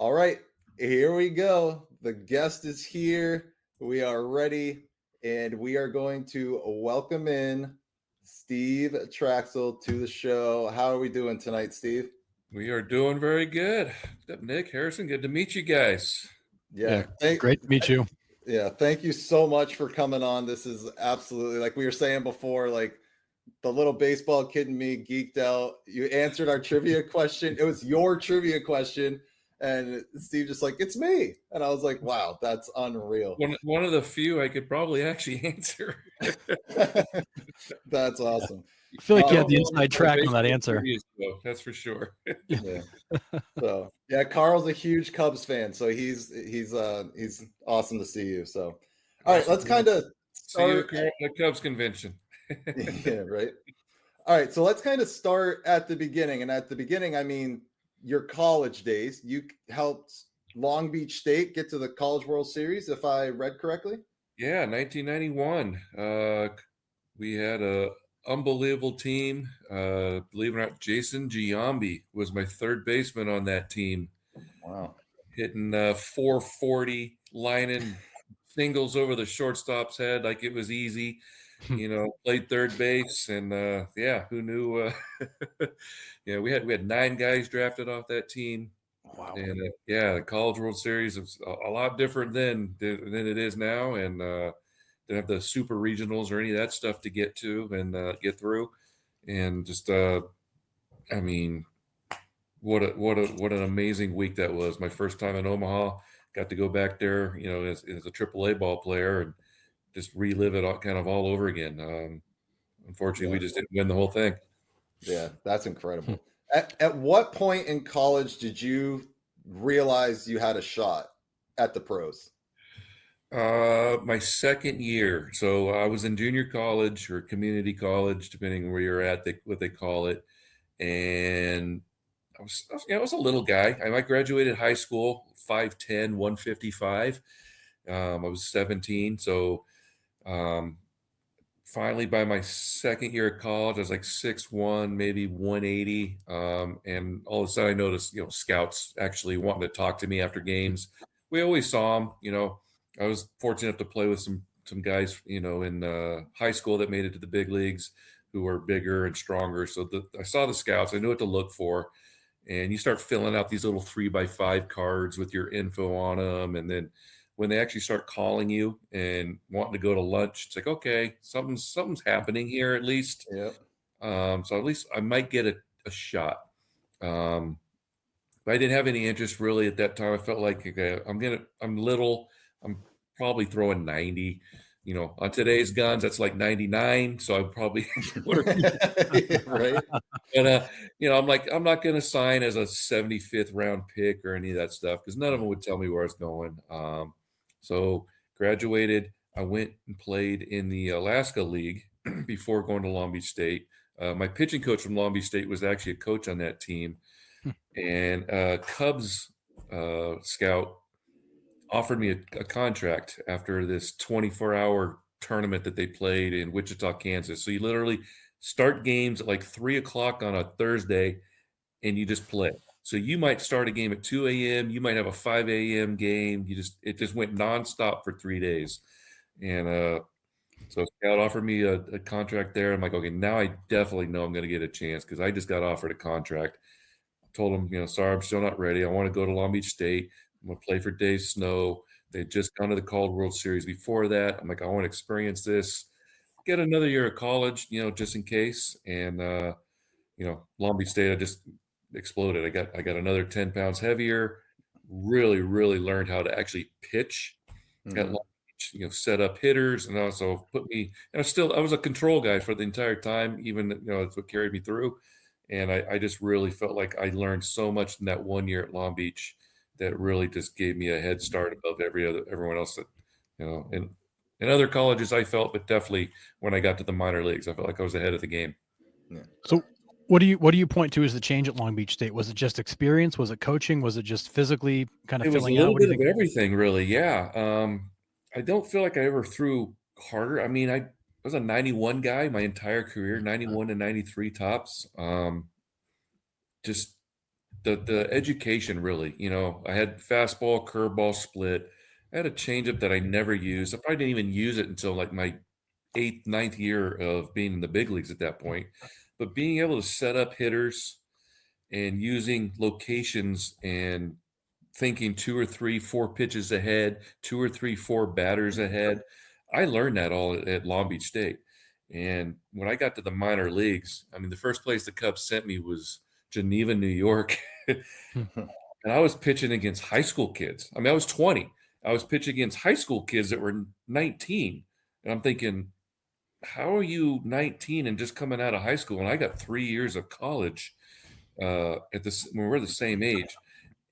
All right, here we go. The guest is here. We are ready, and we are going to welcome in Steve Trachsel to the show. How are we doing tonight, Steve? We are doing very good. What's up, Nick Harrison? Good to meet you guys. Yeah, Yeah, great to meet you. yeah. Thank you so much for coming on. This is absolutely like we were saying before. Like the little baseball kid in me geeked out. You answered our trivia question. It was your trivia question, and Steve just like it's me, and I was like, wow, that's unreal. One of the few I could probably actually answer. That's awesome. I feel like you had Um, the Well, inside my track on that baseball answer. trivia show, that's for sure. yeah. So yeah, Carl's a huge Cubs fan, so he's awesome to see you. So all right, Awesome. let's kind of See you start. at the Cubs convention. Yeah, right. All right, so let's kind of start at the beginning, and at the beginning, I mean your college days. You helped Long Beach State get to the College World Series, if I read correctly. Yeah, 1991. We had a unbelievable team. Believe it or not, Jason Giambi was my third baseman on that team, Wow. hitting 440, lining singles over the shortstop's head like it was easy. Played third base, and yeah, who knew? Yeah, we had 9 guys drafted off that team, Wow. and yeah, the College World Series was a lot different than it is now, and didn't have the super regionals or any of that stuff to get to and get through, and just I mean, what an amazing week that was. My first time in Omaha, got to go back there, as a AAA ball player and just relive it all over again. Unfortunately, we Yeah. just didn't win the whole thing. Yeah, that's incredible. At what point in college did you realize you had a shot at the pros? My second year. So I was in junior college or community college, depending where you're at, what they call it. And I was a little guy. I graduated high school, 5'10", 155. I was 17. So um, finally, by my second year of college, I was like 6'1", maybe 180. And all of a sudden I noticed, scouts actually wanting to talk to me after games. We always saw them, I was fortunate enough to play with some guys, in high school that made it to the big leagues who were bigger and stronger. So I saw the scouts. I knew what to look for. And you start filling out these little 3x5 cards with your info on them. And then when they actually start calling you and wanting to go to lunch, it's like, okay, something's happening here at least. Yep. So at least I might get a shot. Um, but I didn't have any interest really at that time. I felt like, okay, I'm little, I'm probably throwing 90. On today's guns, that's like 99. So I probably would have. Right. But I'm like, I'm not going to sign as a 75th round pick or any of that stuff because none of them would tell me where I was going. So graduated. I went and played in the Alaska League before going to Long Beach State. My pitching coach from Long Beach State was actually a coach on that team, and Cubs scout offered me a contract after this 24-hour tournament that they played in Wichita, Kansas. So you literally start games at like 3 o'clock on a Thursday and you just play. So you might start a game at 2 a.m. You might have a 5 a.m. game. It just went nonstop for 3 days. And so Scout offered me a contract there. I'm like, okay, now I definitely know I'm going to get a chance because I just got offered a contract. Told him, sorry, I'm still not ready. I want to go to Long Beach State. I'm going to play for Dave Snow. They had just gone to the College World Series before that. I'm like, I want to experience this, get another year of college, just in case. And, Long Beach State, I just exploded. I got another 10 pounds heavier, really, really learned how to actually pitch at Mhm. Long Beach, set up hitters and also put me, and I was a control guy for the entire time, even, that's what carried me through. And I just really felt like I learned so much in that one year at Long Beach that really just gave me a head start above everyone else that, in other colleges I felt, but definitely when I got to the minor leagues, I felt like I was ahead of the game. Yeah. So, what do you point to as the change at Long Beach State? Was it just experience? Was it coaching? Was it just physically kind of It was a filling out? little What do you bit of think? everything, really. Yeah. I don't feel like I ever threw harder. I mean, I was a 91 guy my entire career, 91 to 93 tops. Just the education really, I had fastball, curveball, split. I had a changeup that I never used. I probably didn't even use it until like my eighth, ninth year of being in the big leagues at that point. But being able to set up hitters and using locations and thinking 2 or 3, 4 pitches ahead, 2 or 3, 4 batters ahead. I learned that all at Long Beach State. And when I got to the minor leagues, I mean, the first place the Cubs sent me was Geneva, New York. And I was pitching against high school kids. I mean, I was 20. I was pitching against high school kids that were 19. And I'm thinking, how are you 19 and just coming out of high school? And I got 3 years of college at this when we're the same age.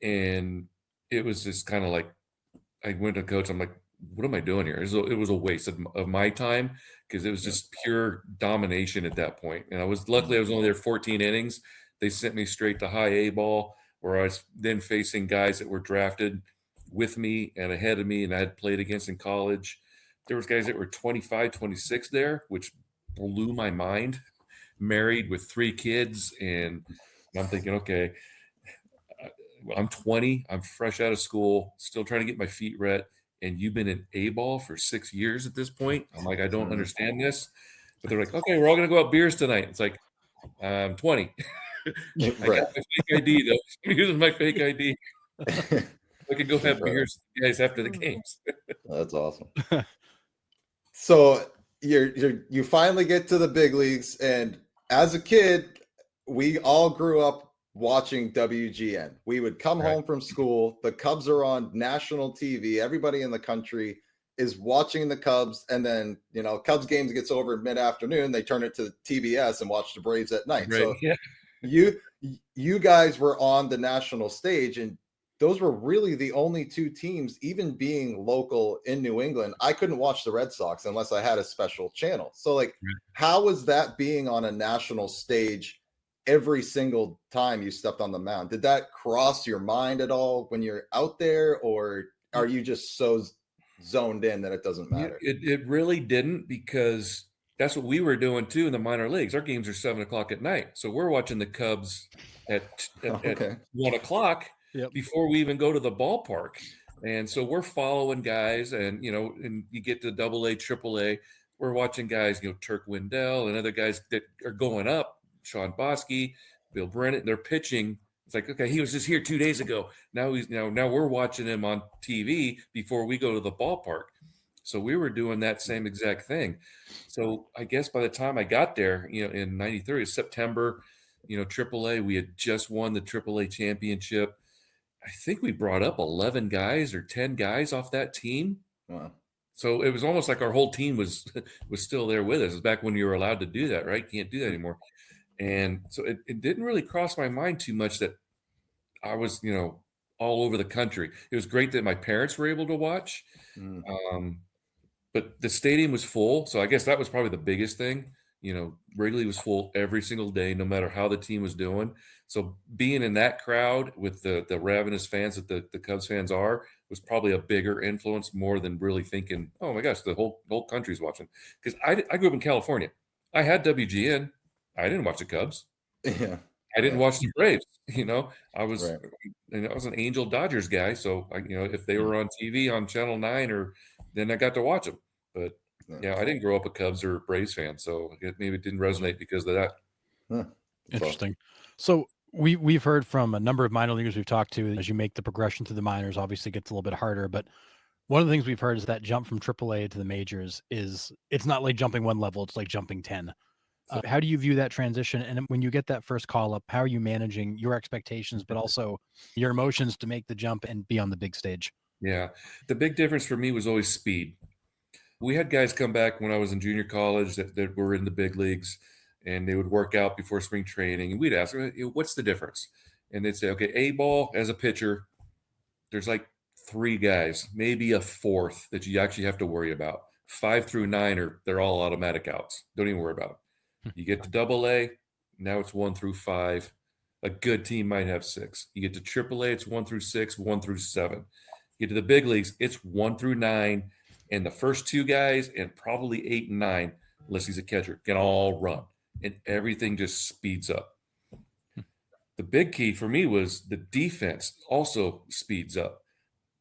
And it was just kind of like I went to coach. I'm like, what am I doing here? It was a waste of my time because it was just pure domination at that point. And luckily I was only there 14 innings. They sent me straight to high A ball, where I was then facing guys that were drafted with me and ahead of me, and I had played against in college. There was guys that were 25, 26 there, which blew my mind. Married with 3 kids, and I'm thinking, okay, I'm 20. I'm fresh out of school, still trying to get my feet wet. And you've been in A ball for 6 years at this point. I'm like, I don't understand this. But they're like, okay, we're all going to go out beers tonight. It's like, I'm 20. I got my fake ID, though. I'm using my fake ID. I could go have beers with you guys after the games. That's awesome. So you finally get to the big leagues, and as a kid, we all grew up watching WGN. We would come home from school, the Cubs are on national TV, everybody in the country is watching the Cubs, and then Cubs games gets over mid-afternoon, they turn it to TBS and watch the Braves at night. Right. So you guys were on the national stage, and those were really the only 2 teams, even being local in New England. I couldn't watch the Red Sox unless I had a special channel. So how was that being on a national stage every single time you stepped on the mound? Did that cross your mind at all when you're out there, or are you just so zoned in that it doesn't matter? It really didn't, because that's what we were doing too in the minor leagues. Our games are 7:00 at night. So we're watching the Cubs at 1:00 before we even go to the ballpark. And so we're following guys, and and you get to AA, AAA. We're watching guys, Turk Wendell and other guys that are going up, Sean Bosky, Bill Brennan. They're pitching. It's like, okay, he was just here 2 days ago. Now now we're watching him on TV before we go to the ballpark. So we were doing that same exact thing. So I guess by the time I got there, in '93, September, AAA, we had just won the AAA championship. I think we brought up 11 guys or 10 guys off that team. Wow. So it was almost like our whole team was still there with us. It's back when you were allowed to do that, right? Can't do that anymore. And so it didn't really cross my mind too much that I was, all over the country. It was great that my parents were able to watch. But the stadium was full. So I guess that was probably the biggest thing. Wrigley was full every single day, no matter how the team was doing. So being in that crowd with the ravenous fans that the Cubs fans are was probably a bigger influence, more than really thinking, oh my gosh, the whole country's watching. Because I grew up in California. I had WGN. I didn't watch the Cubs. Yeah. I didn't watch the Braves. I was Right. and I was an Angel Dodgers guy. So if they were on TV on Channel 9, then I got to watch them. But yeah, I didn't grow up a Cubs or Braves fan, so maybe it didn't resonate because of that. Huh. Interesting. So we've heard from a number of minor leaguers we've talked to, as you make the progression through the minors, obviously gets a little bit harder. But one of the things we've heard is that jump from AAA to the majors it's not like jumping one level, it's like jumping 10. How do you view that transition? And when you get that first call up, how are you managing your expectations, but also your emotions to make the jump and be on the big stage? Yeah. The big difference for me was always speed. We had guys come back when I was in junior college that were in the big leagues, and they would work out before spring training. And we'd ask, what's the difference? And they'd say, okay, A ball as a pitcher, there's like 3 guys, maybe a 4th that you actually have to worry about. 5 through 9 they're all automatic outs. Don't even worry about them. You get to AA, now it's 1 through 5. A good team might have 6. You get to AAA, it's 1 through 6, 1 through 7. You get to the big leagues, it's 1 through 9, and the first 2 guys and probably 8 and 9, unless he's a catcher, can all run, and everything just speeds up. the big key for me was the defense also speeds up.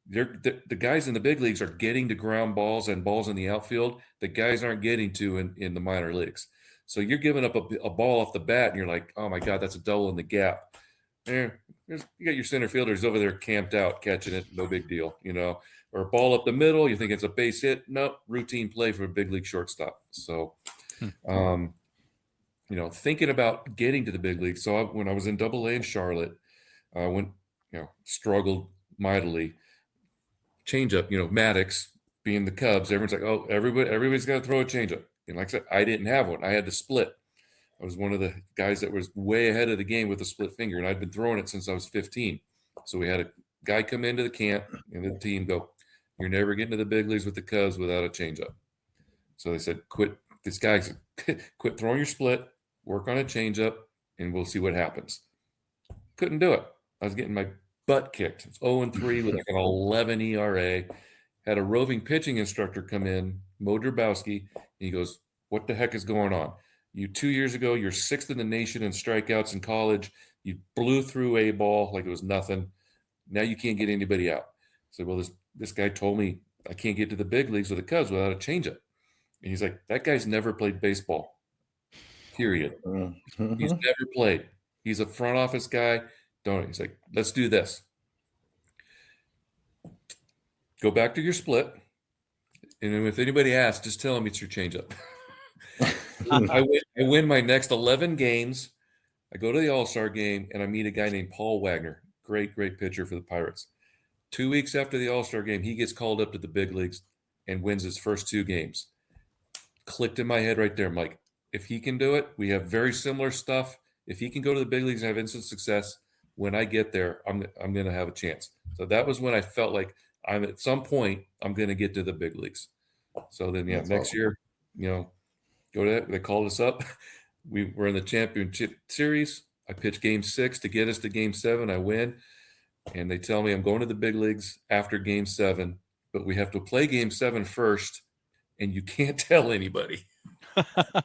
The guys in the big leagues are getting to ground balls and balls in the outfield that guys aren't getting to in the minor leagues. So you're giving up a ball off the bat, and you're like, oh my God, that's a double in the gap. You got your center fielders over there camped out, catching it, no big deal, or a ball up the middle, you think it's a base hit. Nope, routine play for a big league shortstop. So, thinking about getting to the big league. So when I was in Double A in Charlotte, I went, struggled mightily. Changeup, Maddox being the Cubs, everyone's like, oh, everybody's got to throw a changeup. And like I said, I didn't have one. I had to split. I was one of the guys that was way ahead of the game with a split finger, and I'd been throwing it since I was 15. So we had a guy come into the camp and the team go, you're never getting to the big leagues with the Cubs without a changeup. So they said, quit throwing your split, work on a changeup, and we'll see what happens. Couldn't do it. I was getting my butt kicked. It's 0-3 with like an 11 ERA. Had a roving pitching instructor come in, Mo Drabowski, and he goes, what the heck is going on? 2 years ago, you're 6th in the nation in strikeouts in college. You blew through a ball like it was nothing. Now you can't get anybody out. I said, well, this guy told me I can't get to the big leagues with the Cubs without a changeup. And he's like, that guy's never played baseball, period. He's never played. He's a front office guy. He's like, let's do this. Go back to your split. And then if anybody asks, just tell them it's your changeup. I win my next 11 games. I go to the All-Star game, and I meet a guy named Paul Wagner. Great pitcher for the Pirates. 2 weeks after the All-Star game, he gets called up to the big leagues and wins his first 2 games. Clicked in my head right there. I'm like, if he can do it, we have very similar stuff. If he can go to the big leagues and have instant success, when I get there, I'm going to have a chance. So that was when I felt like at some point, I'm going to get to the big leagues. So then, That's next awesome. year, go to that. They called us up. We were in the championship series. I pitched game 6 to get us to game 7. I win. And they tell me I'm going to the big leagues after game 7, but we have to play game 7 first, and you can't tell anybody. How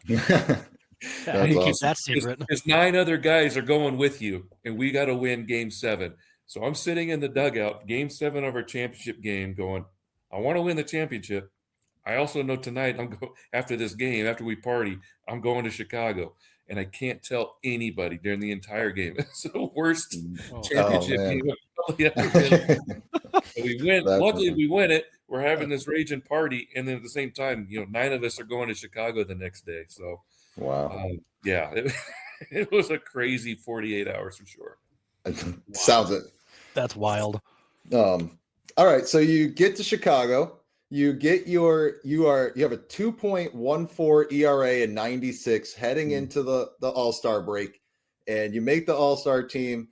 do you keep that secret? Because 9 other guys are going with you, and we got to win game 7. So I'm sitting in the dugout, game 7 of our championship game, going, I want to win the championship. I also know tonight after this game, after we party, I'm going to Chicago, and I can't tell anybody during the entire game. It's the worst championship game I've ever been. So we win. Luckily, we win it. We're having this raging party, and then at the same time, 9 of us are going to Chicago the next day. So, wow, it was a crazy 48 hours for sure. Sounds it. That's wild. All right, so you get to Chicago. You get you have a 2.14 ERA and 96 heading into the All-Star break, and you make the All-Star team,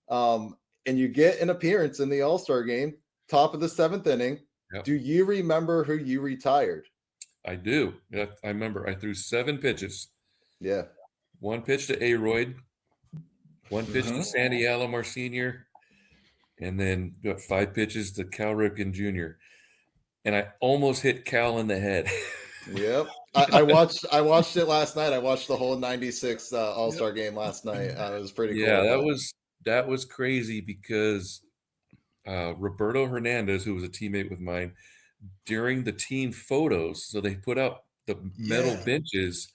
and you get an appearance in the All-Star game, top of the 7th inning. Yep. Do you remember who you retired? I do. Yeah, I remember. I threw 7 pitches. Yeah. 1 pitch to Aroyd, 1 pitch to Sandy Alomar Sr., and then got 5 pitches to Cal Ripken Jr. And I almost hit Cal in the head. Yep. I watched it last night. I watched the whole 96 All-Star game last night. It was pretty cool. Yeah, that was crazy because Roberto Hernandez, who was a teammate with mine, during the team photos, so they put up the metal benches.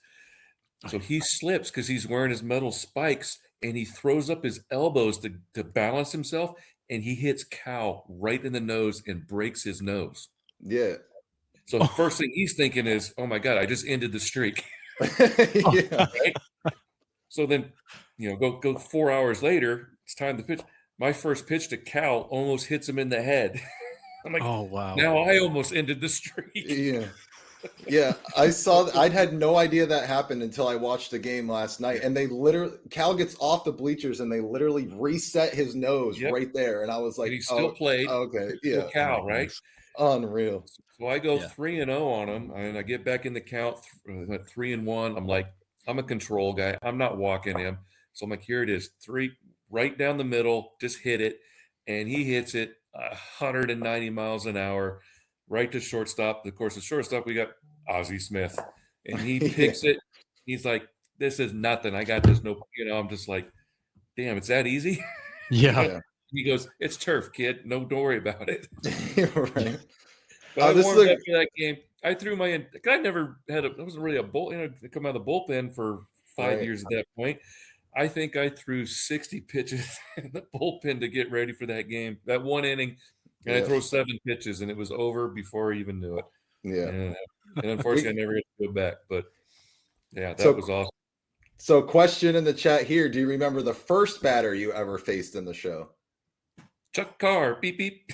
So he slips because he's wearing his metal spikes, and he throws up his elbows to balance himself, and he hits Cal right in the nose and breaks his nose. Yeah. So the first thing he's thinking is, oh my God, I just ended the streak. Yeah. Right? So then, go 4 hours later, it's time to pitch. My first pitch to Cal almost hits him in the head. I'm like, oh wow. Now I almost ended the streak. Yeah. Yeah, I saw. I had no idea that happened until I watched the game last night. And they literally, Cal gets off the bleachers and they literally reset his nose right there. And I was like, and he still played. Okay, yeah, Cal, right? Unreal. So I go 3-0 on him, and I get back in the count, 3-1. I'm like, I'm a control guy. I'm not walking him. So I'm like, here it is, 3 right down the middle, just hit it, and he hits it 190 miles an hour. Right to shortstop. Of course, the shortstop, we got Ozzie Smith, and he picks it. He's like, this is nothing. I got this. No, I'm just like, damn, it's that easy? Yeah. Yeah. He goes, it's turf, kid. No, don't worry about it. Right. But I This is warmed a up for that game. I threw my – I never had – I wasn't really a bull, come out of the bullpen for 5 right. years at that point. I think I threw 60 pitches in the bullpen to get ready for that game, that one inning, and I Yeah. throw 7 pitches, and it was over before I even knew it. Yeah. And unfortunately, I never got to go back. But, yeah, that was awesome. So question in the chat here. Do you remember the first batter you ever faced in the show? Chuck Carr, beep, beep.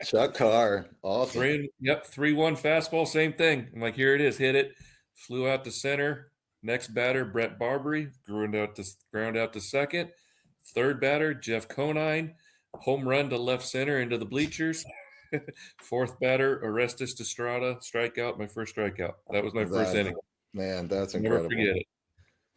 Chuck Carr. Awesome. 3-1 fastball, same thing. I'm like, here it is, hit it. Flew out to center. Next batter, Brett Barbary, ground out to second. Third batter, Jeff Conine, home run to left center into the bleachers. Fourth batter, Orestes Estrada, strikeout, my first strikeout. That was my first inning. Man, that's Never incredible. forget it.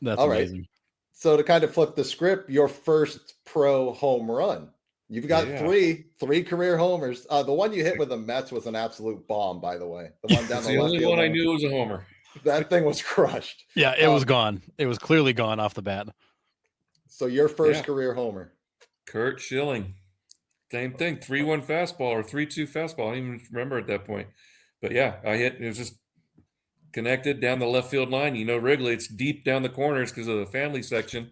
That's All amazing. Right. So to kind of flip the script, your first pro home run. You've got three career homers. The one you hit with the Mets was an absolute bomb, by the way. The one down It's the the left only field one I knew was a homer. That thing was crushed. Yeah, it was gone. It was clearly gone off the bat. So your first career homer. Kurt Schilling. Same thing. 3-1 fastball or 3-2 fastball. I don't even remember at that point. But yeah, I hit. It was just connected down the left field line. You know, Wrigley, it's deep down the corners because of the family section.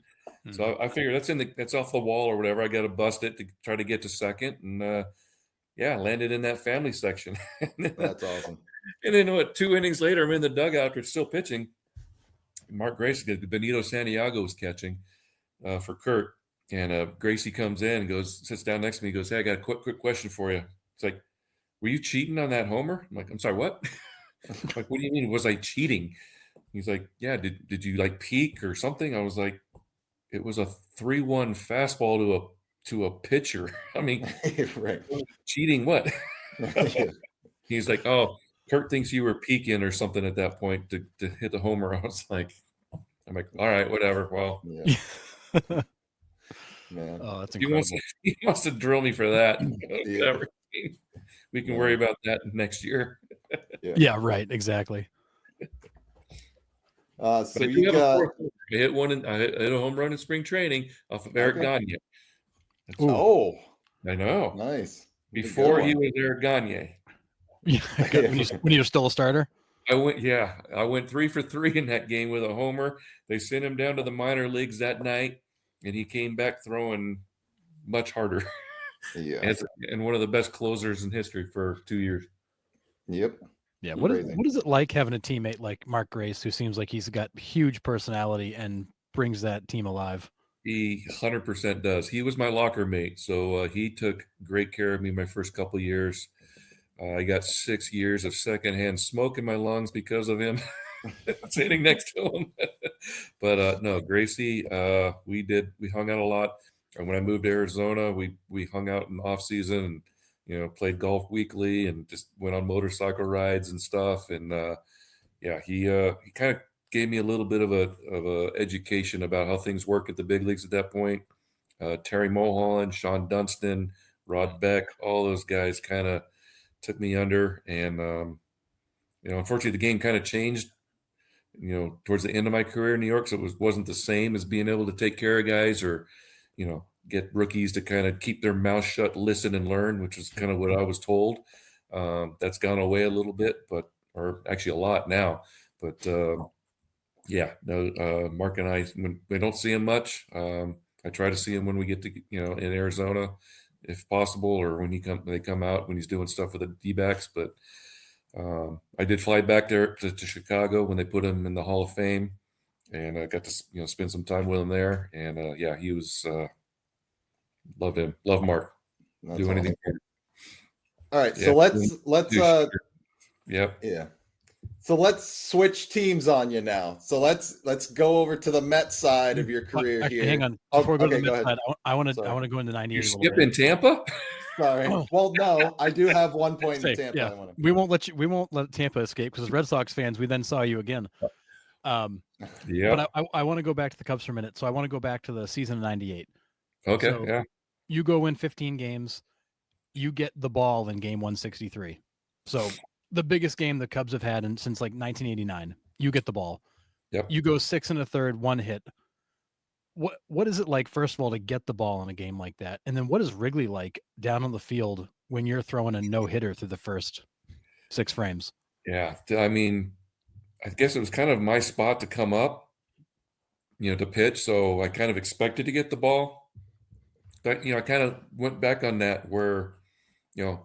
So I figured that's off the wall or whatever. I got to bust it to try to get to second, and landed in that family section. That's awesome. And then 2 innings later, I'm in the dugout. We're still pitching. Mark Gracie, Benito Santiago was catching for Kurt, and Gracie comes in and sits down next to me. He goes, "Hey, I got a quick question for you." It's like, "Were you cheating on that homer?" I'm like, "I'm sorry, what?" I'm like, "What do you mean? Was I cheating?" He's like, "Yeah, did you like peak or something?" I was like, "It was a 3-1 fastball to a pitcher." I mean, right. Cheating what? Yeah. He's like, "Oh, Kurt thinks you were peeking or something at that point to hit the homer." I'm like, all right, whatever. Well, man, oh, that's incredible. He wants to drill me for that. Yeah. Whatever. We can worry about that next year. Yeah, right. Exactly. So but I do have a I hit a home run in spring training off of Eric Gagne. I know. Nice. Before he was Eric Gagne. When he was still a starter. I went 3 for 3 in that game with a homer. They sent him down to the minor leagues that night, and he came back throwing much harder. Yeah. And one of the best closers in history for 2 years. Yep. Yeah. What is it like having a teammate like Mark Grace, who seems like he's got huge personality and brings that team alive? He 100% does. He was my locker mate, so he took great care of me my first couple of years. I got 6 years of secondhand smoke in my lungs because of him sitting next to him. But no, Gracie, we hung out a lot. And when I moved to Arizona, we hung out in the off season and played golf weekly and just went on motorcycle rides and stuff. And he kind of gave me a little bit of a education about how things work at the big leagues at that point. Terry Mulholland, Sean Dunston, Rod Beck, all those guys kind of took me under, and unfortunately the game kind of changed towards the end of my career in New York, so it wasn't the same as being able to take care of guys or get rookies to kind of keep their mouth shut, listen and learn, which is kind of what I was told. That's gone away a little bit, or actually a lot now, but Mark and I, when we don't see him much, I try to see him when we get to in Arizona if possible, or when they come out when he's doing stuff with the D-backs. But I did fly back there to Chicago when they put him in the Hall of Fame, and I got to spend some time with him there. And he was love him, love Mark. That's do awesome. anything for him. All right, so let's yeah. So let's switch teams on you now. So let's go over to the Mets side of your career here. Hang on. Before we go to the Mets side, I want to go into 98. You're skipping Tampa? Sorry. Well, no, I do have 1 point in Tampa. Yeah. We won't let Tampa escape because as Red Sox fans, we then saw you again. But I want to go back to the Cubs for a minute. So I want to go back to the season of 98. Okay. So you go win 15 games. You get the ball in game 163. So the biggest game the Cubs have had since like 1989. You get the ball. Yep. You go 6 1/3, 1 hit. what is it like, first of all, to get the ball in a game like that? And then what is Wrigley like down on the field when you're throwing a no-hitter through the first 6 frames? Yeah, I mean, I guess it was kind of my spot to come up, to pitch, so I kind of expected to get the ball. But, I kind of went back on that where,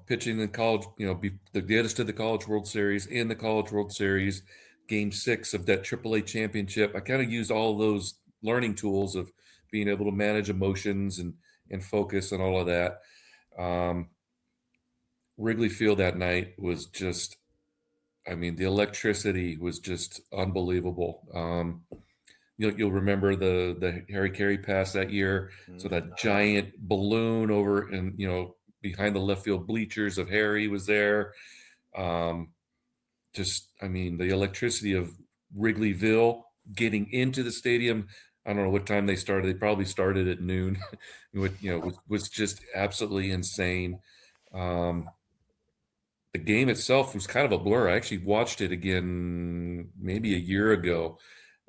pitching in college, the get us to the College World Series, in the College World Series, Game 6 of that AAA championship. I kind of used all of those learning tools of being able to manage emotions and focus and all of that. Um, Wrigley Field that night was just, I mean, the electricity was just unbelievable. You'll remember the Harry Carey pass that year. So that giant balloon over and behind the left field bleachers of Harry was there. I mean, the electricity of Wrigleyville getting into the stadium. I don't know what time they started. They probably started at noon. Was just absolutely insane. The game itself was kind of a blur. I actually watched it again maybe a year ago,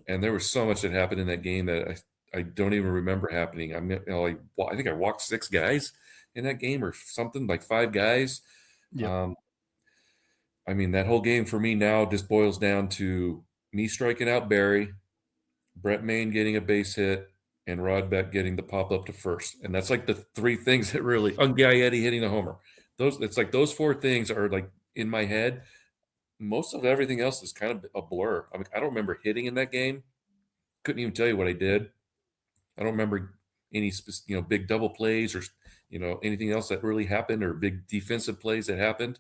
and there was so much that happened in that game that I don't even remember happening. I mean, I think I walked 6 guys in that game or something, like 5 guys. Yep. I mean, that whole game for me now just boils down to me striking out Barry, Brett Main getting a base hit, and Rod Beck getting the pop up to first. And that's like the 3 things that really, Gaetti hitting the homer. It's like those 4 things are like in my head. Most of everything else is kind of a blur. I mean, I don't remember hitting in that game. Couldn't even tell you what I did. I don't remember any big double plays or anything else that really happened or big defensive plays that happened.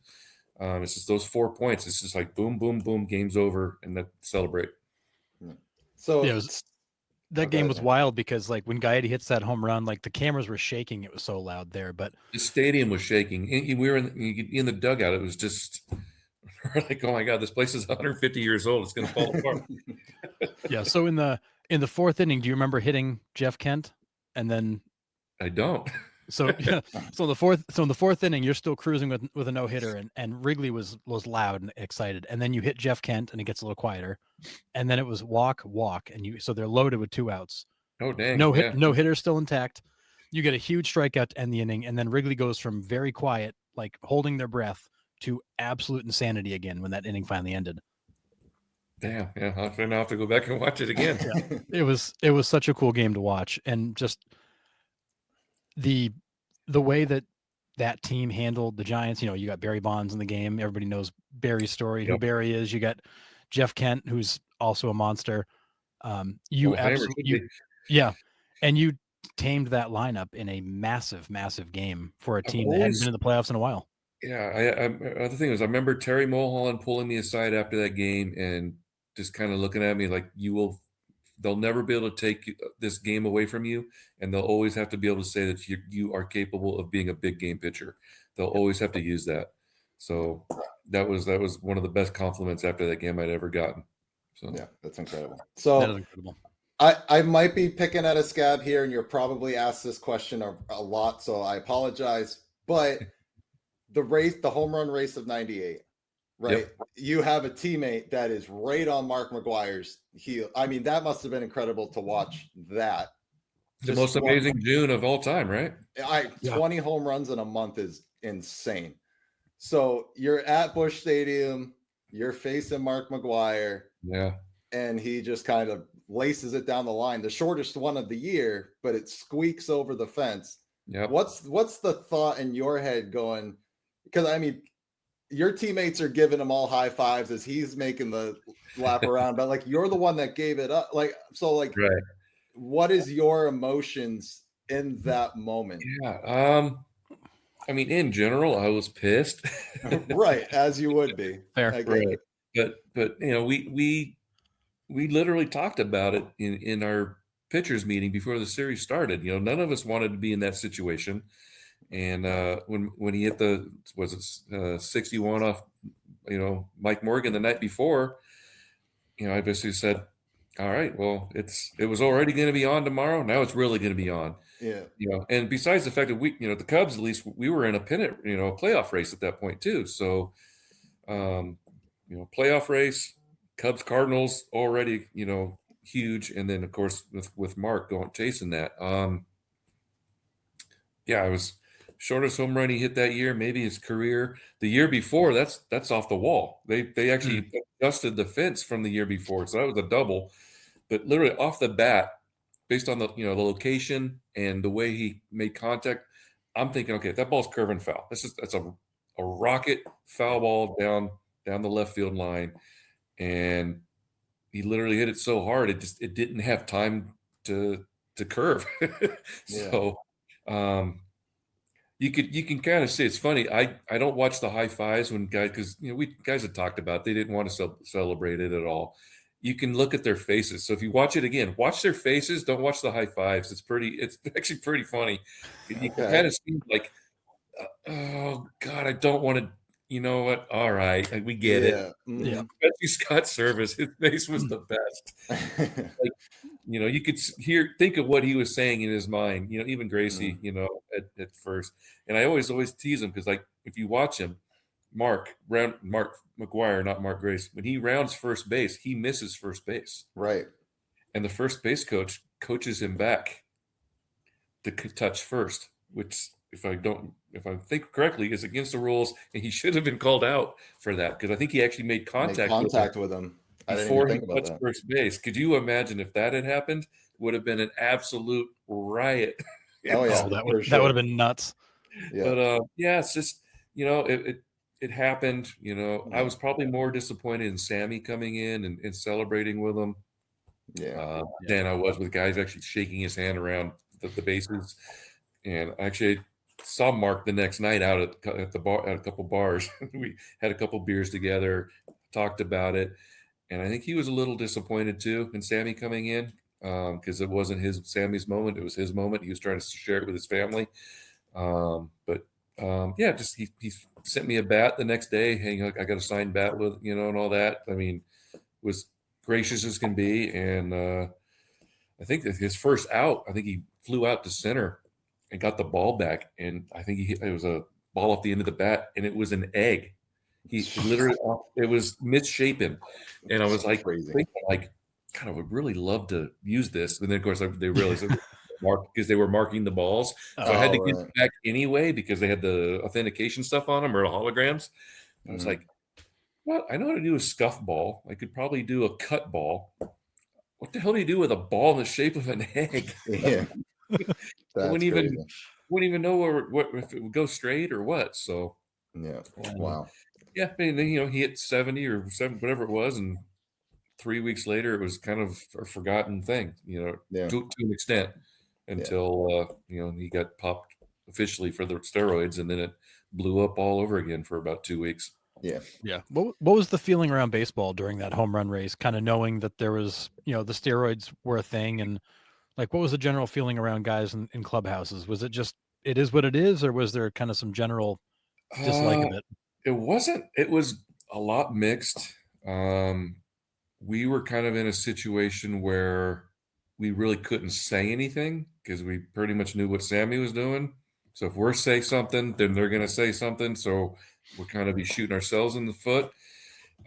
It's just those 4 points. It's just like boom, boom, boom, game's over, and then celebrate. So Yeah, that game was wild because, like, when Gaetti hits that home run, like, the cameras were shaking. It was so loud there, but the stadium was shaking. We were in the dugout. It was just like, oh my God, this place is 150 years old. It's going to fall apart. yeah. So in the 4th inning, do you remember hitting Jeff Kent? And then I don't. so yeah, so in the fourth inning, you're still cruising with a no hitter, and Wrigley was loud and excited, and then you hit Jeff Kent, and it gets a little quieter, and then it was walk, and so they're loaded with 2 outs. Oh dang! No hitter still intact. You get a huge strikeout to end the inning, and then Wrigley goes from very quiet, like holding their breath, to absolute insanity again when that inning finally ended. Damn, yeah, I'll have to go back and watch it again. Yeah. It was such a cool game to watch, and just the way that team handled the Giants. You got Barry Bonds in the game. Everybody knows Barry's story, who Barry is. You got Jeff Kent, who's also a monster. You absolutely, yeah, and you tamed that lineup in a massive, massive game for a team that hadn't been in the playoffs in a while. Yeah, other thing was I remember Terry Mulholland pulling me aside after that game and just kind of looking at me like, they'll never be able to take this game away from you, and they'll always have to be able to say that you are capable of being a big game pitcher. They'll always have to use that. So that was one of the best compliments after that game I'd ever gotten. So yeah, that's incredible. So that is incredible. I might be picking at a scab here, and you're probably asked this question a lot, so I apologize. But the home run race of '98, right? Yep. You have a teammate that is right on Mark McGwire's heel. I mean, that must have been incredible to watch that. The most amazing June of all time, right? 20 home runs in a month is insane. So you're at Busch Stadium, you're facing Mark McGwire. Yeah. And he just kind of laces it down the line, the shortest one of the year, but it squeaks over the fence. Yeah. What's the thought in your head going? Because I mean, your teammates are giving him all high fives as he's making the lap around, but like you're the one that gave it up. Like, so like, right. What is your emotions in that moment? Yeah. I mean, in general, I was pissed. Right, as you would be. Fair. Right. But we literally talked about it in our pitchers meeting before the series started. None of us wanted to be in that situation. And when he hit 61 off, Mike Morgan the night before, I basically said, all right, well, it was already going to be on tomorrow. Now it's really going to be on. Yeah. And besides the fact that the Cubs, at least we were in a pennant, playoff race at that point too. So, playoff race, Cubs, Cardinals already, huge. And then of course with Mark going chasing that. Yeah, I was shortest home run he hit that year, maybe his career. The year before, that's off the wall. They actually adjusted the fence from the year before, so that was a double. But literally off the bat, based on the the location and the way he made contact, I'm thinking, okay, that ball's curving foul. That's a rocket foul ball down the left field line, and he literally hit it so hard it didn't have time to curve. Yeah. So um you can kind of see it's funny. I don't watch the high fives when guys because we guys had talked about they didn't want to celebrate it at all. You can look at their faces. So if you watch it again, watch their faces. Don't watch the high fives. It's actually pretty funny. You can Okay. kind of see like, oh God, I don't want to. You know what? All right, like, we get it. Yeah. Yeah. Especially Scott Service, his face was the best. Like, you could think of what he was saying in his mind. Even Gracie, at first. And I always tease him because, like, if you watch him, Mark McGwire, not Mark Grace, when he rounds first base, he misses first base, Right. and the first base coach coaches him back to touch first, which if I think correctly is against the rules, and he should have been called out for that because I think he actually made Make contact contact with him. I didn't even before he think about touched that. first base. Could you imagine if that had happened? Would have been an absolute riot. Oh yeah, Oh, that for would sure. have been nuts. Yeah. But yeah, it's just it happened. I was Yeah. probably more disappointed in Sammy coming in and celebrating with him Yeah. than I was with guys actually shaking his hand around the bases. And I actually saw Mark the next night out at the bar at a couple bars. We had a couple beers together, talked about it, and I think he was a little disappointed too in Sammy coming in because it wasn't Sammy's moment; it was his moment. He was trying to share it with his family. But yeah, just he sent me a bat the next day. Hey, I got a signed bat with and all that. I mean, was gracious as can be, and I think that his first out, I think he flew out to center and got the ball back, and I think it was a ball off the end of the bat, and it was an egg. He literally it was misshapen, and I was like Crazy. thinking like, God, I would really love to use this, and then of course they realized it because they were marking the balls, so I had Oh to give right. it back anyway because they had the authentication stuff on them or holograms. I was Mhm. like, well, I know how to do a scuff ball. I could probably do a cut ball. What the hell do you do with a ball in the shape of an egg? Yeah. I That's crazy. wouldn't even know what if it would go straight or what. So Yeah. um, Wow. yeah, and then he hit 70 or 7 whatever it was, and 3 weeks later it was kind of a forgotten thing, Yeah. to an extent Yeah. until he got popped officially for the steroids, and then it blew up all over again for about 2 weeks. Yeah. Yeah. What was the feeling around baseball during that home run race? Kind of knowing that there was, the steroids were a thing, and like, what was the general feeling around guys in clubhouses? Was it just it is what it is, or was there kind of some general dislike Uh, of it? it wasn't. It was a lot mixed. Um, we were kind of in a situation where we really couldn't say anything because we pretty much knew what Sammy was doing. So if we're say something, then they're going to say something. So we're kind of be shooting ourselves in the foot.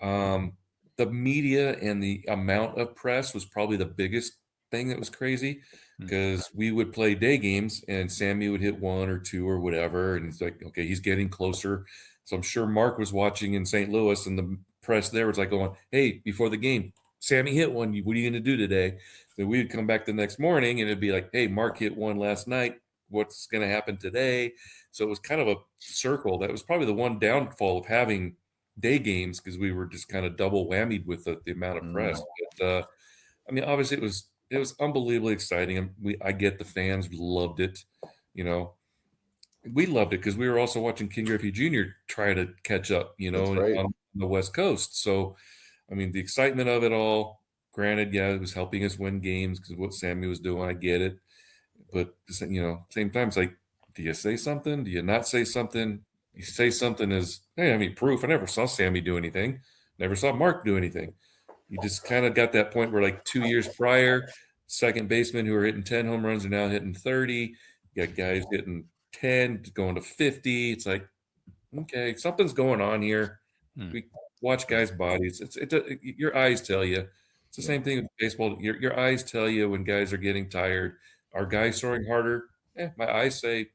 Um, the media and the amount of press was probably the biggest thing that was crazy Hmm. because we would play day games and Sammy would hit one or two or whatever. And it's like, okay, he's getting closer. So I'm sure Mark was watching in St. Louis and the press there was like going, hey, before the game, Sammy hit one. What are you going to do today? Then we would come back the next morning and it'd be like, hey, Mark hit one last night. What's going to happen today? So it was kind of a circle. That was probably the one downfall of having day games because we were just kind of double whammied with the amount of press. Mm. But I mean, obviously it was unbelievably exciting, and I get the fans loved it. You know, we loved it because we were also watching King Griffey Jr. try to catch up. That's right. On the West Coast. So, I mean, the excitement of it all. Granted, yeah, it was helping us win games because of what Sammy was doing. I get it, but same time, it's like, do you say something? Do you not say something? You say something as, hey, I mean, proof. I never saw Sammy do anything. Never saw Mark do anything. You just kind of got that point where, like 2 years prior, second basemen who were hitting 10 home runs are now hitting 30. You got guys hitting 10, going to 50. It's like, okay, something's going on here. Hmm. We watch guys' bodies. Your eyes tell you It's the same thing with baseball. Your eyes tell you when guys are getting tired. Are guys throwing harder? My eyes say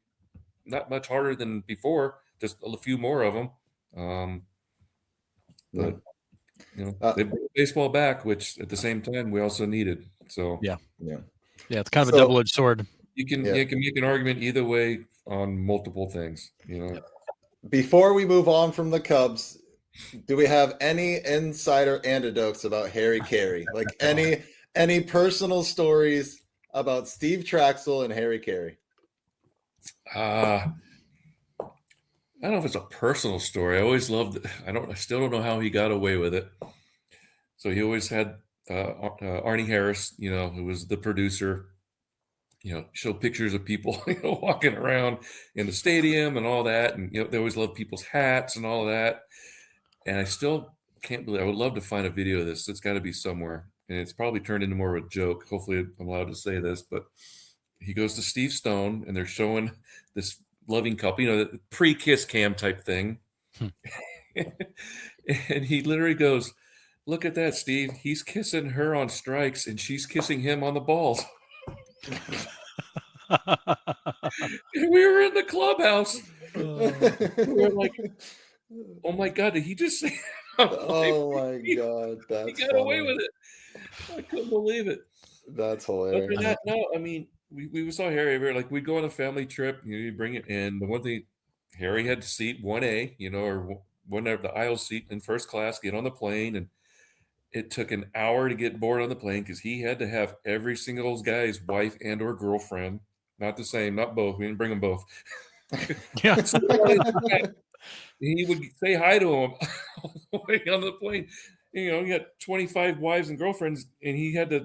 not much harder than before, just a few more of them. But they brought baseball back, which at the same time we also needed. So Yeah, yeah. it's kind of a double-edged sword. You can make an argument either way on multiple things. Before we move on from the Cubs, do we have any insider anecdotes about Harry Carey? Like any personal stories about Steve Trachsel and Harry Carey? I don't know if it's a personal story. I always loved. I still don't know how he got away with it. So he always had Arnie Harris, who was the producer. Show pictures of people, walking around in the stadium and all that, and they always love people's hats and all of that. And I still can't believe. I would love to find a video of this. It's got to be somewhere, and it's probably turned into more of a joke. Hopefully, I'm allowed to say this, but he goes to Steve Stone, and they're showing this loving couple, the pre-kiss cam type thing. And he literally goes, "Look at that, Steve. He's kissing her on strikes, and she's kissing him on the balls." And we were in the clubhouse. We were like, "Oh my God, did he just say?" Oh my God, he got away with it. I couldn't believe it. That's hilarious. Other than that, no, I mean, we saw Harry. We were like, we'd go on a family trip. You bring it in. The one thing, Harry had seat 1A, or whatever, the aisle seat in first class. Get on the plane, and it took an hour to get board on the plane because he had to have every single guy's wife and or girlfriend. Not the same, not both. We didn't bring them both. Yeah. He would say hi to him on the plane. He had 25 wives and girlfriends, and he had to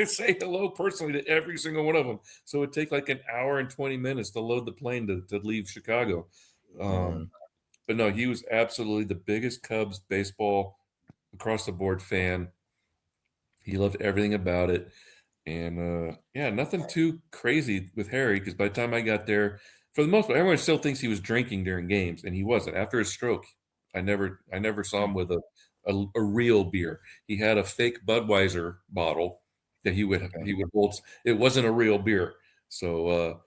say hello personally to every single one of them. So it would take like an hour and 20 minutes to load the plane to leave Chicago. But no, he was absolutely the biggest Cubs baseball across the board fan. He loved everything about it. And nothing too crazy with Harry, because by the time I got there, for the most part, everyone still thinks he was drinking during games, and he wasn't. After his stroke, I never saw him with a real beer. He had a fake Budweiser bottle that he would hold. It wasn't a real beer, so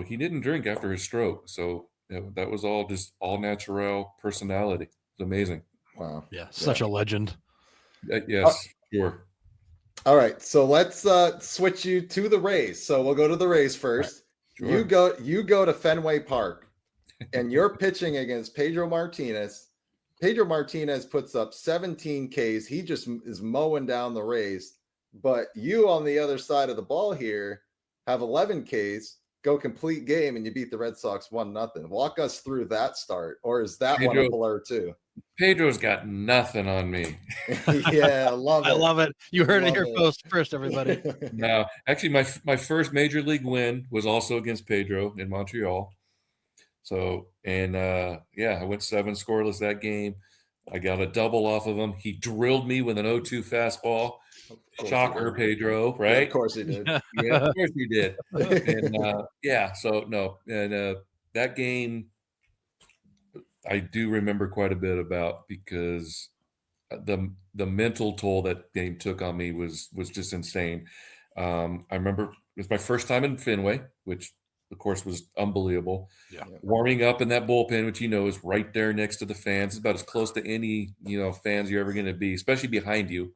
he didn't drink after his stroke. So that was all just all natural personality. It's amazing. Wow. Yeah, such a legend. Yes, sure. All right, so let's switch you to the Rays. So we'll go to the Rays first. Right. Sure. You go to Fenway Park, and you're pitching against Pedro Martinez. Pedro Martinez puts up 17 Ks. He just is mowing down the Rays. But you on the other side of the ball here have 11 Ks, go complete game, and you beat the Red Sox 1-0. Walk us through that start, or is that one a blur too? Pedro's got nothing on me. Yeah, I love it. I love it. You heard it here first, everybody. No, actually, my first major league win was also against Pedro in Montreal. So, and I went 7 scoreless that game. I got a double off of him. He drilled me with an 0-2 fastball. Shocker, Pedro, right? Yeah, of course he did. Yeah, of course he did. And so no, and that game I do remember quite a bit about, because the mental toll that game took on me was just insane. I remember it was my first time in Fenway, which of course was unbelievable. Yeah. Warming up in that bullpen, which is right there next to the fans. It's about as close to any fans you're ever going to be, especially behind you.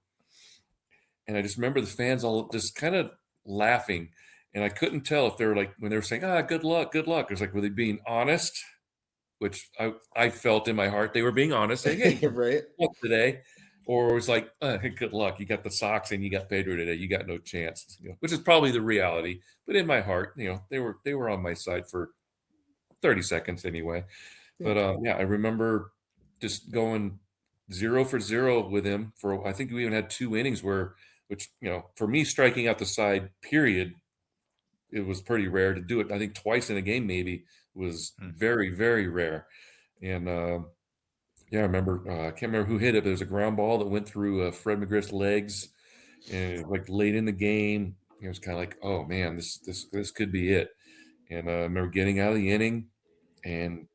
And I just remember the fans all just kind of laughing, and I couldn't tell if they were like, when they were saying, good luck. It was like, were they being honest? Which I felt in my heart they were being honest, saying, "Hey, right today," or it was like, "Good luck. You got the Sox and you got Pedro today. You got no chance." Which is probably the reality. But in my heart, they were on my side for 30 seconds anyway. But I remember just going 0 for 0 with him for, I think we even had 2 innings which for me, striking out the side, period, it was pretty rare to do it. I think twice in a game maybe was very, very rare. And I remember, I can't remember who hit it, but there was a ground ball that went through Fred McGriff's legs, and like late in the game, it was kind of like, oh man, this could be it. And I remember getting out of the inning, and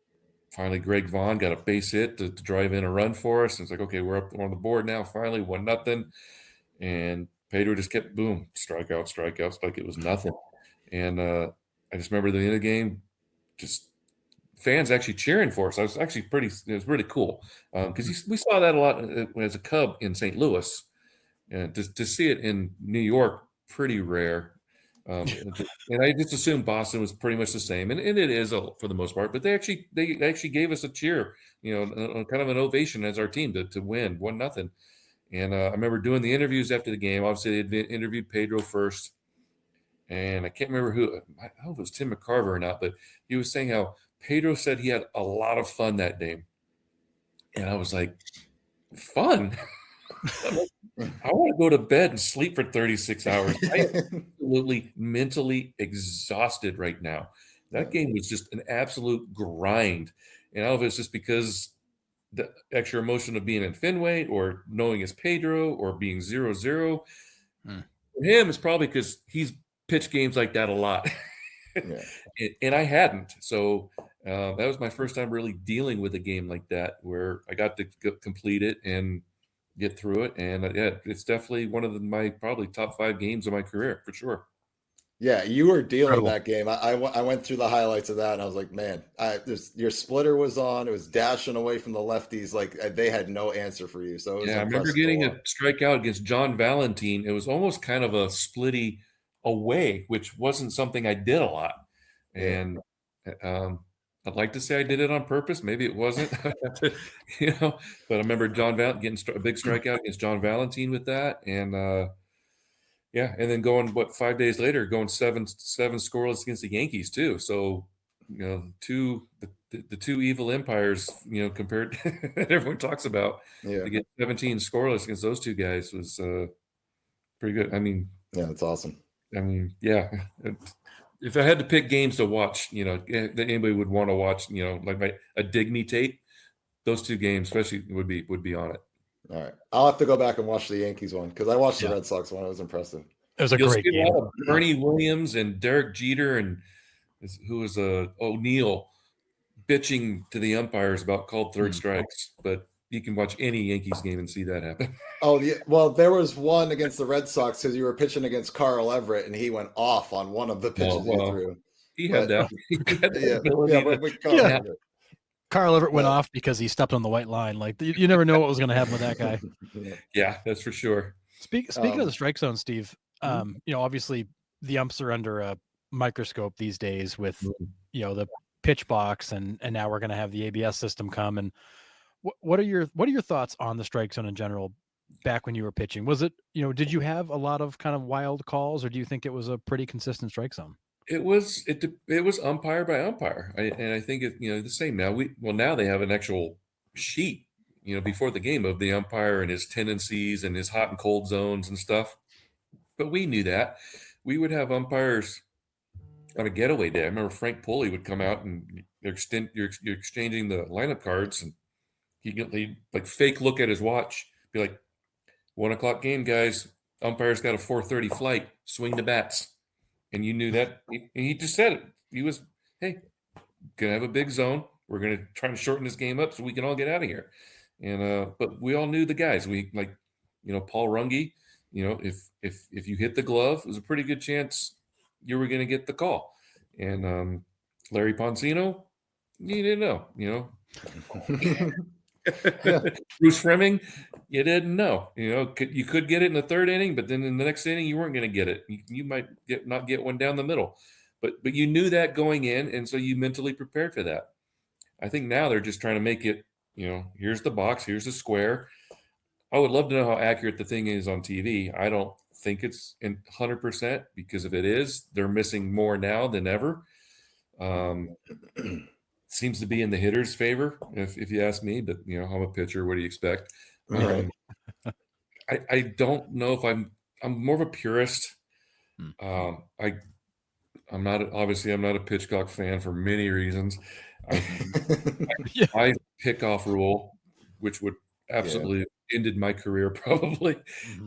finally Greg Vaughn got a base hit to drive in a run for us. And it's like, okay, we're up on the board now. Finally, 1-0. And Pedro just kept boom, strikeouts like it was nothing. And I just remember the end of the game, just fans actually cheering for us. I was actually it was really cool because we saw that a lot as a Cub in St. Louis. And to see it in New York, pretty rare. And I just assumed Boston was pretty much the same, and it is for the most part. But they actually gave us a cheer, kind of an ovation as our team to win 1-0. And I remember doing the interviews after the game. Obviously, they interviewed Pedro first, and I can't remember who. I don't know if it was Tim McCarver or not, but he was saying how Pedro said he had a lot of fun that day, and I was like, fun. I want to go to bed and sleep for 36 hours. I am absolutely mentally exhausted right now. That game was just an absolute grind. And I don't know if it's just because the extra emotion of being in Fenway or knowing it's Pedro or being 0-0. For him, it's probably because he's pitched games like that a lot. And I hadn't. So that was my first time really dealing with a game like that where I got to complete it and get through it. And yeah, it's definitely one of my probably top 5 games of my career for sure. Yeah, you were dealing Incredible. that game. I went through the highlights of that, and I was like, man, your splitter was on. It was dashing away from the lefties. Like they had no answer for you. So it was Yeah, I remember impressive to getting a watch. strikeout against John Valentine. It was almost kind of a splitty away, which wasn't something I did a lot. Yeah. And I'd like to say I did it on purpose. Maybe it wasn't, but I remember getting a big strikeout against John Valentine with that. And yeah, and then going 5 days later, going seven scoreless against the Yankees too. So the two evil empires, compared that everyone talks about, Yeah. to get 17 scoreless against those two guys was pretty good. I mean, Yeah, that's awesome. yeah. If I had to pick games to watch, that anybody would want to watch, like a Digny tape, those two games especially would be on it. All right. I'll have to go back and watch the Yankees one because I watched the Yeah. Red Sox one. It was impressive. It was a You'll great see a game. lot of Bernie Williams and Derek Jeter and who was O'Neill bitching to the umpires about called third strikes, but you can watch any Yankees game and see that happen. Oh, yeah. Well, there was one against the Red Sox because you were pitching against Carl Everett, and he went off on one of the pitches you threw. He had But that yeah, ability but to with Carl Yeah. Everett. Carl Everett went off because he stepped on the white line. Like you never know what was going to happen with that guy. Yeah, that's for sure. Speaking of the strike zone, Steve, obviously the umps are under a microscope these days with the pitch box, and now we're going to have the ABS system come. And what are your thoughts on the strike zone in general? Back when you were pitching, was it did you have a lot of kind of wild calls, or do you think it was a pretty consistent strike zone? It was umpire by umpire, and I think the same now. Now they have an actual sheet, before the game of the umpire and his tendencies and his hot and cold zones and stuff. But we knew that we would have umpires on a getaway day. I remember Frank Pulley would come out and you're exchanging the lineup cards, and he'd like fake look at his watch, be like, 1:00 game, guys. Umpire's got a 4:30 flight. Swing the bats. And you knew that. He just said it. He was, hey, gonna have a big zone. We're gonna try to shorten this game up so we can all get out of here. And but we all knew the guys. We Paul Runge. If you hit the glove, it was a pretty good chance you were gonna get the call. And Larry Poncino, you didn't know. Bruce Fleming, you didn't know. You could get it in the 3rd inning, but then in the next inning you weren't going to get it. You might not get one down the middle, but you knew that going in, and so you mentally prepared for that. I think now they're just trying to make it. Here's the box, here's the square. I would love to know how accurate the thing is on TV. I don't think it's in 100% because if it is, they're missing more now than ever. Seems to be in the hitter's favor, if you ask me. But I'm a pitcher. What do you expect? Right. I don't know if I'm more of a purist. I'm not a pitch clock fan for many reasons. My pickoff rule, which would absolutely have ended my career probably.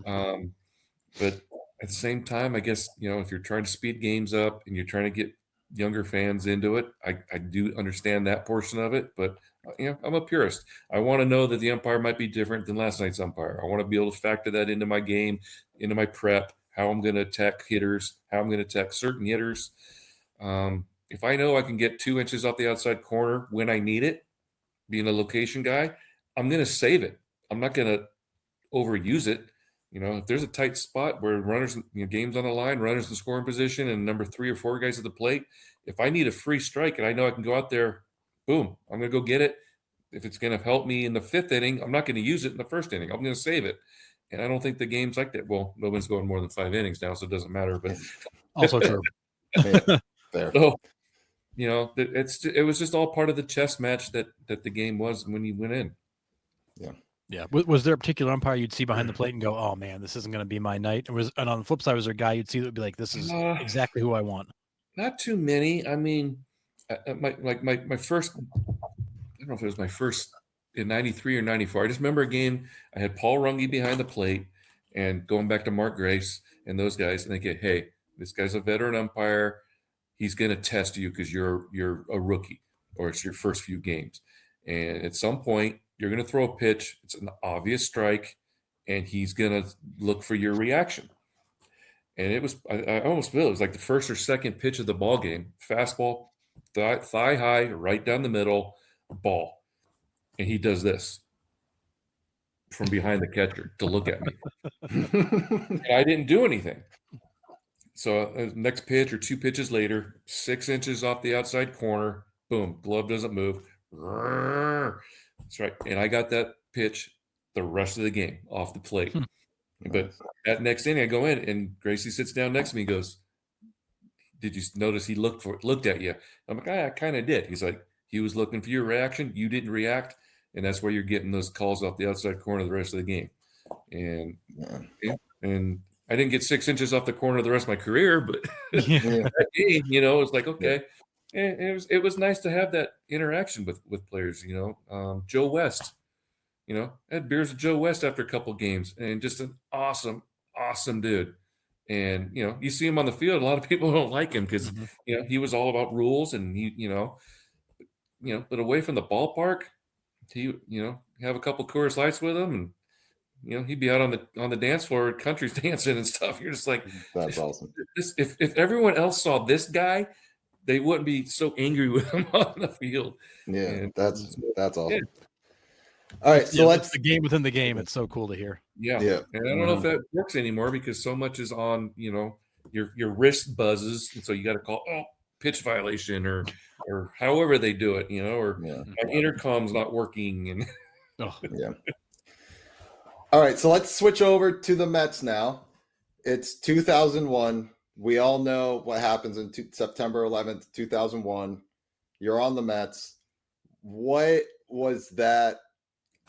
But at the same time, I guess if you're trying to speed games up and you're trying to get younger fans into it. I do understand that portion of it, but I'm a purist. I want to know that the umpire might be different than last night's umpire. I want to be able to factor that into my game, into my prep, how I'm going to attack hitters, how I'm going to attack certain hitters. If I know I can get 2 inches off the outside corner when I need it, being a location guy, I'm going to save it. I'm not going to overuse it. If there's a tight spot where runners, game's on the line, runners in scoring position, and number 3 or 4 guys at the plate, if I need a free strike and I know I can go out there, boom, I'm going to go get it. If it's going to help me in the 5th inning, I'm not going to use it in the 1st inning. I'm going to save it. And I don't think the game's like that. Well, no one's going more than 5 innings now, so it doesn't matter. But Also true. Fair. So, it was just all part of the chess match that the game was when you went in. Yeah. Was there a particular umpire you'd see behind the plate and go, "Oh man, this isn't going to be my night"? And on the flip side, was there a guy you'd see that would be like, "This is exactly who I want"? Not too many. I mean, my first, I don't know if it was my first in 93 or 94. I just remember a game. I had Paul Runge behind the plate and going back to Mark Grace and those guys, and they get, "Hey, this guy's a veteran umpire. He's going to test you because you're a rookie or it's your first few games. And at some point, you're going to throw a pitch. It's an obvious strike, and he's going to look for your reaction." And it was, I almost feel it was like the first or second pitch of the ball game. Fastball, thigh high, right down the middle, ball. And he does this from behind the catcher to look at me. And I didn't do anything. So next pitch or 2 pitches later, 6 inches off the outside corner, boom, glove doesn't move. That's right. And I got that pitch the rest of the game off the plate. But that next inning, I go in and Gracie sits down next to me and goes, "Did you notice he looked at you?" I'm like, "I kind of did." He's like, "He was looking for your reaction. You didn't react. And that's why you're getting those calls off the outside corner the rest of the game." And I didn't get 6 inches off the corner the rest of my career, but that game, it's like, okay. And it was nice to have that interaction with players, Joe West, I had beers with Joe West after a couple games and just an awesome, awesome dude. And, you see him on the field, a lot of people don't like him because, he was all about rules and but away from the ballpark, he, have a couple Coors Lights with him and, he'd be out on the dance floor, country's dancing and stuff. You're just like, that's awesome. If everyone else saw this guy, they wouldn't be so angry with him on the field. Yeah, and that's awesome. Yeah. All right, so let's the game within the game. It's so cool to hear. Yeah. And I don't know if that works anymore because so much is on, your wrist buzzes, and so you got to call pitch violation or however they do it, or my intercom's not working and All right, so let's switch over to the Mets now. It's 2001. We all know what happens in September 11th, 2001. You're on the Mets. What was that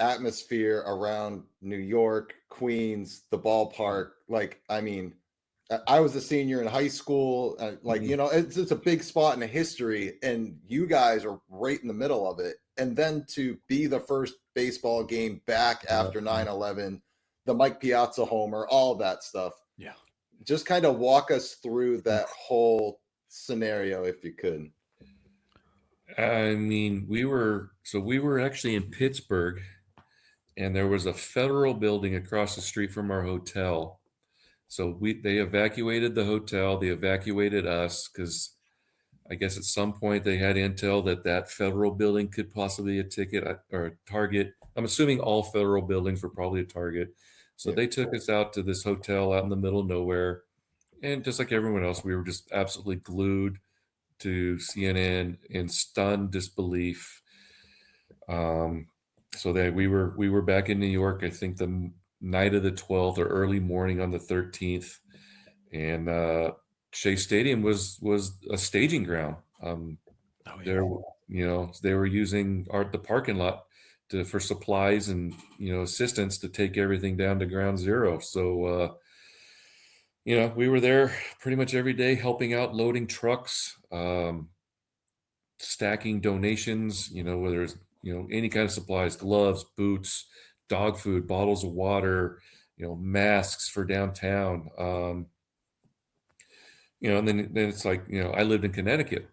atmosphere around New York, Queens, the ballpark? Like, I mean, I was a senior in high school. It's a big spot in history, and you guys are right in the middle of it. And then to be the first baseball game back after 9/11, the Mike Piazza homer, all that stuff. Yeah. Just kind of walk us through that whole scenario, if you could. I mean, we were actually in Pittsburgh, and there was a federal building across the street from our hotel. So they evacuated the hotel. They evacuated us because I guess at some point they had intel that federal building could possibly be a ticket or a target. I'm assuming all federal buildings were probably a target. So they took us out to this hotel out in the middle of nowhere. And just like everyone else, we were just absolutely glued to CNN in stunned disbelief. So that we were back in New York, I think the night of the 12th or early morning on the 13th. And Shea Stadium was a staging ground. They were using the parking lot for supplies and assistance to take everything down to ground zero. So we were there pretty much every day, helping out, loading trucks, stacking donations. Whether it's any kind of supplies, gloves, boots, dog food, bottles of water, masks for downtown. and then it's like, I lived in Connecticut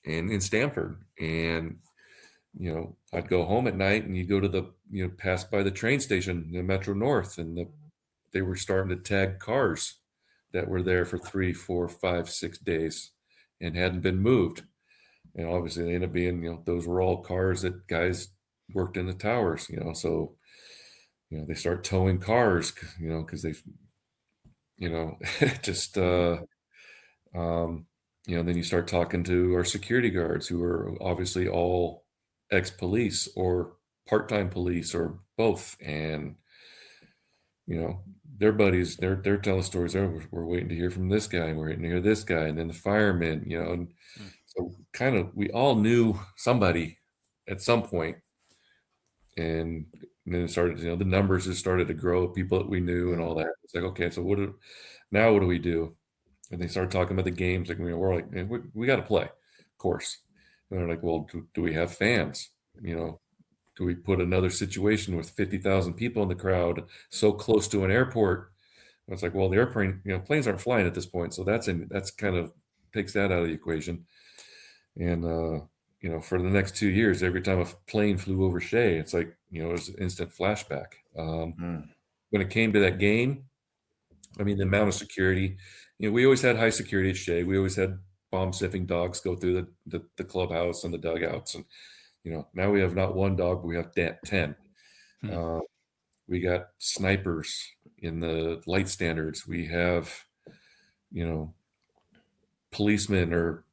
and in Stamford, and I'd go home at night, and you go to pass by the train station, the Metro North, and they were starting to tag cars that were there for 3, 4, 5, 6 days and hadn't been moved. And obviously they ended up being, those were all cars that guys worked in the towers, so, they start towing cars, because they, just, um, then you start talking to our security guards who are obviously all ex-police or part-time police or both. And, their buddies, they're telling stories. Oh, we're waiting to hear from this guy, and we're waiting to hear this guy, and then the firemen, and Mm. so kind of we all knew somebody at some point, and then it started, the numbers just started to grow, people that we knew and all that. It's like, okay, so now what do we do? And they started talking about the games. Like, we're like, "Man, we got to play, of course." And they're like, "Well, do we have fans? Do we put another situation with 50,000 people in the crowd so close to an airport?" And it's like, well, the airplane, planes aren't flying at this point. So that's kind of takes that out of the equation. And, for the next 2 years, every time a plane flew over Shea, it's like, it was an instant flashback. Mm. When it came to that game, I mean, the amount of security, we always had high security at Shea. We always had bomb sniffing dogs go through the clubhouse and the dugouts. And, now we have not one dog, but we have 10. Hmm. Uh, we got snipers in the light standards. We have, you know, policemen or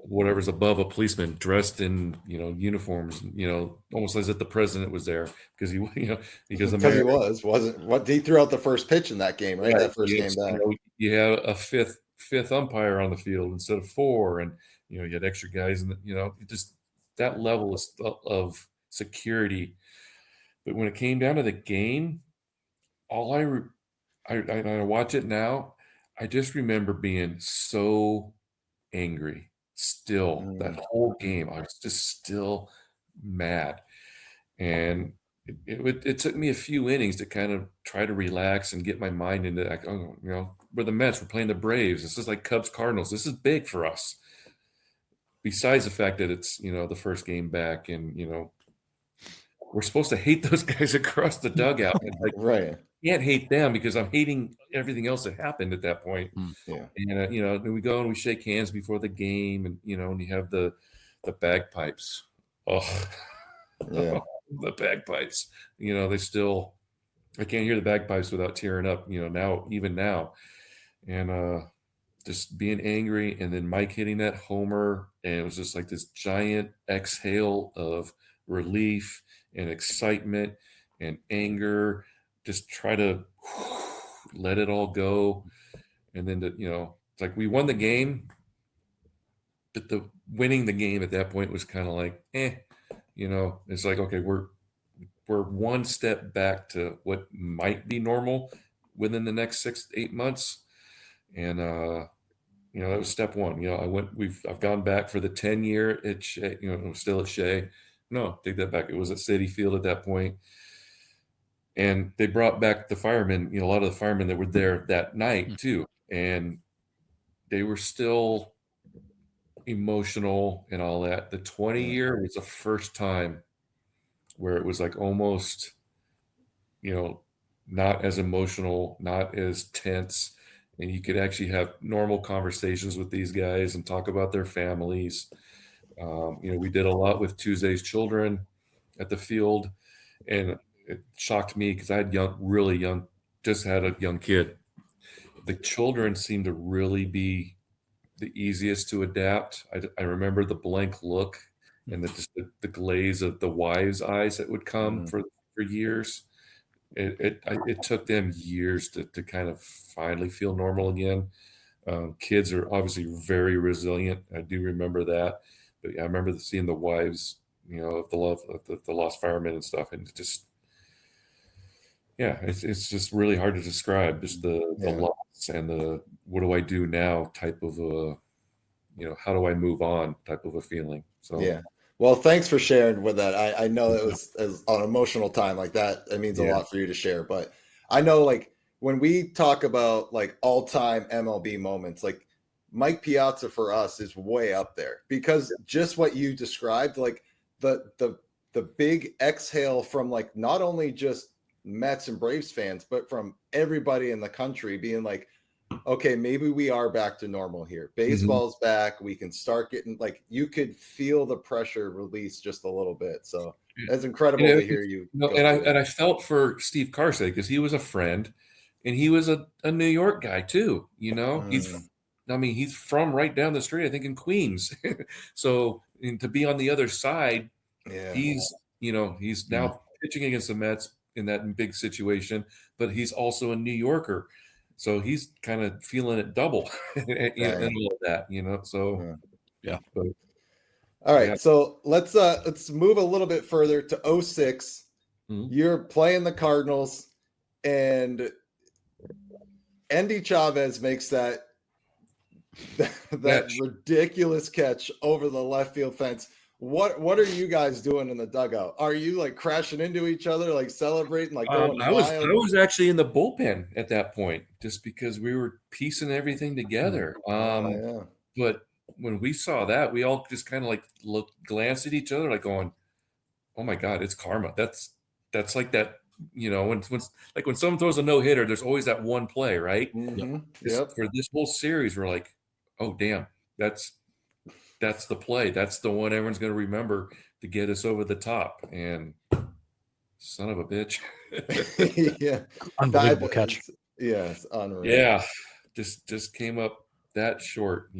whatever's above a policeman dressed in, uniforms, almost as if the president was there because because Because he America. wasn't what he threw out the first pitch in that game, right? Right. That first game back. You had a fifth umpire on the field instead of four, and you had extra guys, and just that level of security. But when it came down to the game, all I watch it now, I just remember being so angry. Still, that Mm. whole game, I was just still mad, and it took me a few innings to kind of try to relax and get my mind into like, oh, we're the Mets, we're playing the Braves. This is like Cubs Cardinals. This is big for us. Besides the fact that it's the first game back, and we're supposed to hate those guys across the dugout. And it's like, Right. can't hate them because I'm hating everything else that happened at that point. Mm. Yeah. And then we go and we shake hands before the game, and and you have the bagpipes. Oh, Yeah. the bagpipes. They still, I can't hear the bagpipes without tearing up. Now, even now, and just being angry, and then Mike hitting that homer, and it was just like this giant exhale of relief and excitement and anger. Just try to let it all go, and then it's like we won the game, but the winning the game at that point was kind of like, it's like, okay, we're one step back to what might be normal within the next 6 to 8 months, and that was step one. I've gone back for the 10 year at Shea, still at Shea. No, take that back. It was at City Field at that point. And they brought back the firemen, a lot of the firemen that were there that night Mm. too. And they were still emotional and all that. The 20 Yeah. year was the first time where it was like almost, you know, not as emotional, not as tense. And you could actually have normal conversations with these guys and talk about their families. We did a lot with Tuesday's Children at the field, and it shocked me because I had really young, just had a young kid. The children seemed to really be the easiest to adapt. I remember the blank look and the glaze of the wives' eyes that would come Mm. for years. It took them years to kind of finally feel normal again. Kids are obviously very resilient. I do remember that, but yeah, I remember seeing the wives, of the love of the lost firemen and stuff, and it just, yeah, it's just really hard to describe just the Yeah. loss and the what do I do now type of a, how do I move on type of a feeling. So Yeah. Well, thanks for sharing with that. I know it was as an emotional time like that. It means a yeah, lot for you to share, but I know like when we talk about like all-time MLB moments, like Mike Piazza for us is way up there because just what you described, like the big exhale from like not only just Mets and Braves fans, but from everybody in the country being like, okay, maybe we are back to normal here. Baseball's back. We can start getting like you could feel the pressure release just a little bit. So that's incredible to hear you. And I felt for Steve Trachsel because he was a friend, and he was a New York guy too. He's from right down the street, I think in Queens. So to be on the other side, he's now pitching against the Mets in that big situation, but he's also a New Yorker. So he's kind of feeling it double and all of that, So yeah. But, all right, so let's move a little bit further to 06. You're playing the Cardinals, and Andy Chavez makes that ridiculous catch over the left field fence. What are you guys doing in the dugout? Are you like crashing into each other, like celebrating, like going I wild? was actually in the bullpen at that point, just because we were piecing everything together. But when we saw that, we all just kind of like glanced at each other, like going, "Oh my God, it's karma." That's like that. When someone throws a no-hitter, there's always that one play, right? For this whole series, we're like, "Oh damn, that's the play. That's the one everyone's going to remember to get us over the top." And son of a bitch. Yeah. Unbelievable catch. Yes, unreal. Yeah. Just came up that short,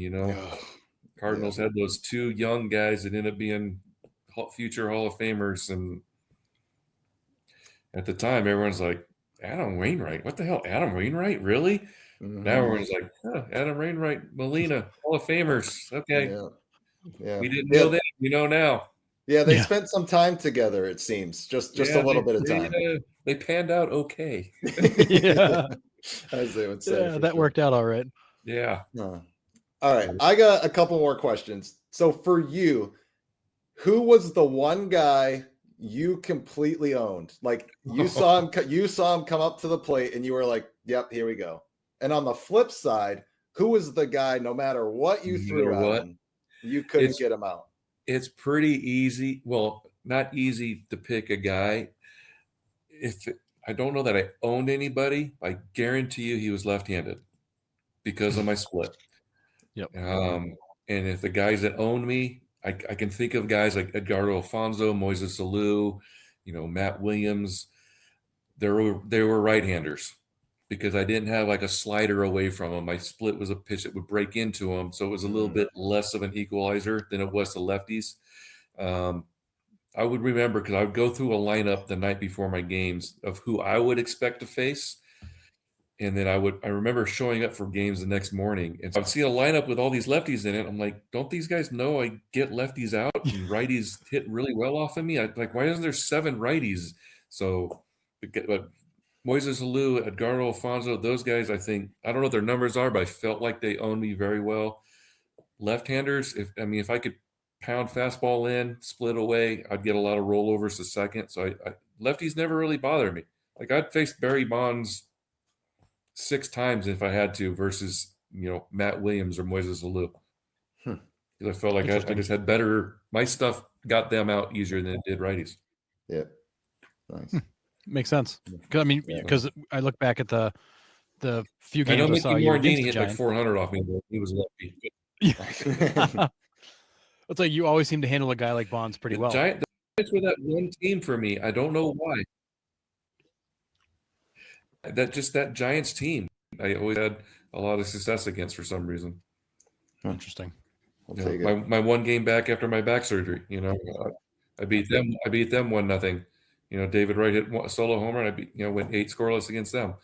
Cardinals had those two young guys that ended up being future Hall of Famers, and at the time everyone's like, Adam Wainwright, what the hell, Adam Wainwright, really? Now everyone's like, Adam Wainwright, Molina, Hall of Famers. Okay. We didn't know that, now. Yeah, they spent some time together, it seems. Just a little bit of time. They panned out okay. Yeah. As they would say. Yeah, that worked out all right. Yeah. All right. I got a couple more questions. So for you, who was the one guy you completely owned? Like you saw him come up to the plate and you were like, yep, here we go. And on the flip side, who was the guy, no matter what you threw at him, you couldn't get him out? It's pretty easy. Well, not easy to pick a guy. I don't know that I owned anybody. I guarantee you he was left-handed because of my split. Yep. And if the guys that owned me, I can think of guys like Edgardo Alfonso, Moises Alou, Matt Williams. They were right-handers because I didn't have like a slider away from them. My split was a pitch that would break into them, so it was a little bit less of an equalizer than it was to lefties. I would remember because I would go through a lineup the night before my games of who I would expect to face. And then I remember showing up for games the next morning, and so I'd see a lineup with all these lefties in it. I'm like, don't these guys know I get lefties out and righties hit really well off of me? Why isn't there 7 righties? So, but Moises Alou, Edgardo Alfonso, those guys, I think, I don't know what their numbers are, but I felt like they owned me very well. Left-handers, if I could pound fastball in, split away, I'd get a lot of rollovers to second. So lefties never really bothered me. Like I'd face Barry Bonds 6 times if I had to versus, Matt Williams or Moises Alou. Because I felt like I just had my stuff got them out easier than it did righties. Yeah. Nice. Makes sense. Because I look back at the few games I know I saw Mickey you against Morandini the hit like Giants. 400 off me, but he was lefty. It's like you always seem to handle a guy like Bonds pretty well. The Giants were that one team for me. I don't know why. That Giants team, I always had a lot of success against for some reason. Interesting. My one game back after my back surgery, I beat them. I beat them 1-0. David Wright hit a solo homer, and I went 8 scoreless against them.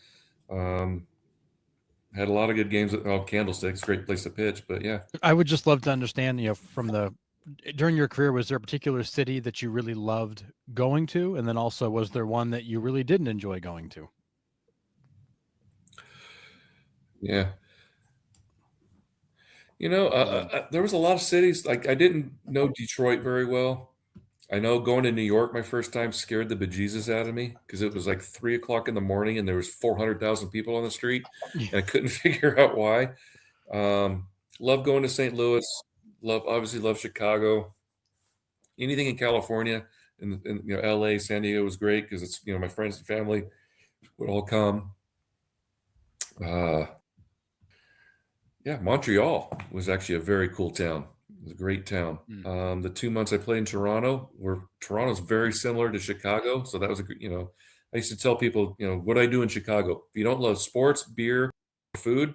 Had a lot of good games at Candlesticks, great place to pitch, but yeah. I would just love to understand, during your career, was there a particular city that you really loved going to? And then also, was there one that you really didn't enjoy going to? Yeah. There was a lot of cities, like I didn't know Detroit very well. I know going to New York my first time scared the bejesus out of me because it was like 3 o'clock in the morning and there was 400,000 people on the street Yeah. and I couldn't figure out why. Um, love going to St. Louis. Obviously love Chicago. Anything in California and LA, San Diego was great because it's my friends and family would all come. Yeah, Montreal was actually a very cool town. It was a great town. The 2 months I played in Toronto's very similar to Chicago, so that was I used to tell people, what I do in Chicago. If you don't love sports, beer, food,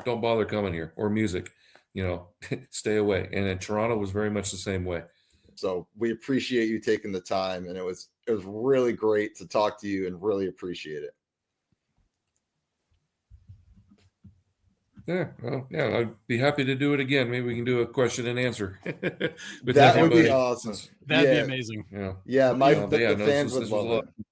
don't bother coming here or music. Stay away. And in Toronto was very much the same way. So we appreciate you taking the time, and it was really great to talk to you, and really appreciate it. Yeah, well, yeah, I'd be happy to do it again. Maybe we can do a question and answer with That would be everybody. awesome. That'd be Yeah. amazing. Yeah, Yeah, but the no, fans would this was love a lot it. of